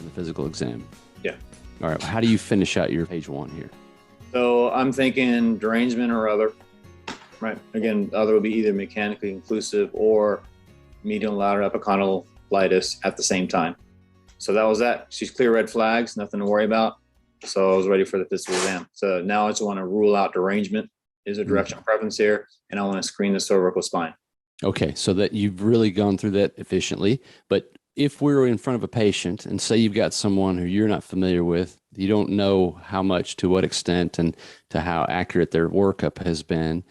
during the physical exam. Yeah. All right. How do you finish out your page 1 here? So I'm thinking derangement or other, right? Again, other would be either mechanically inclusive or medial and lateral epicondylitis at the same time. So that was that. She's clear red flags, nothing to worry about. So I was ready for the physical exam. So now I just want to rule out derangement is a directional preference here, and I want to screen the cervical spine. Okay. So that you've really gone through that efficiently. But if we're in front of a patient and say you've got someone who you're not familiar with, you don't know how much, to what extent, and to how accurate their workup has been,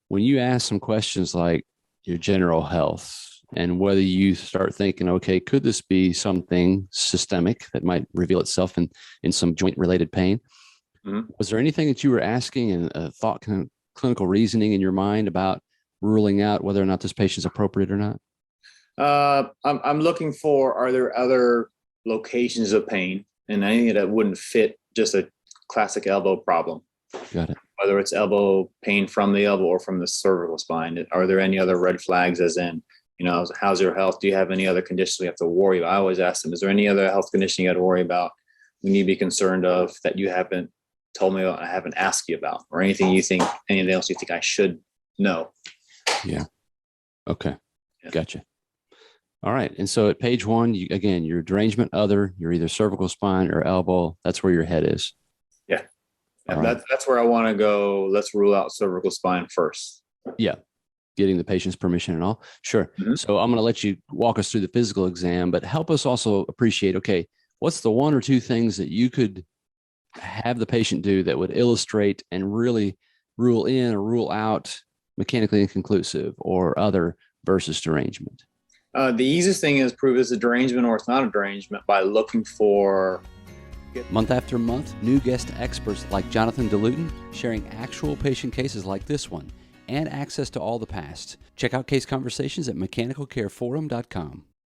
when you ask some questions like your general health and whether you start thinking, okay, could this be something systemic that might reveal itself in some joint related pain? Mm-hmm. Was there anything that you were asking and thought kind of clinical reasoning in your mind about ruling out whether or not this patient's appropriate or not? I'm looking for, are there other locations of pain and anything that wouldn't fit just a classic elbow problem? Got it. Whether it's elbow pain from the elbow or from the cervical spine. Are there any other red flags, as in, how's your health? Do you have any other conditions we have to worry about? I always ask them, is there any other health condition you got to worry about, we need to be concerned of, that you haven't told me about, I haven't asked you about, or anything else you think I should know? Yeah. Okay. Yeah. Gotcha. All right. And so at page 1, again, your derangement other, you're either cervical spine or elbow. That's where your head is. Yeah. Right. That's where I want to go. Let's rule out cervical spine first. Yeah. Getting the patient's permission and all. Sure. Mm-hmm. So I'm going to let you walk us through the physical exam, but help us also appreciate, okay, what's the 1 or 2 things that you could have the patient do that would illustrate and really rule in or rule out mechanically inconclusive or other versus derangement? The easiest thing is prove it's a derangement or it's not a derangement by looking for... Month after month, new guest experts like Jonathan Dolutan sharing actual patient cases like this one and access to all the past. Check out case conversations at mechanicalcareforum.com.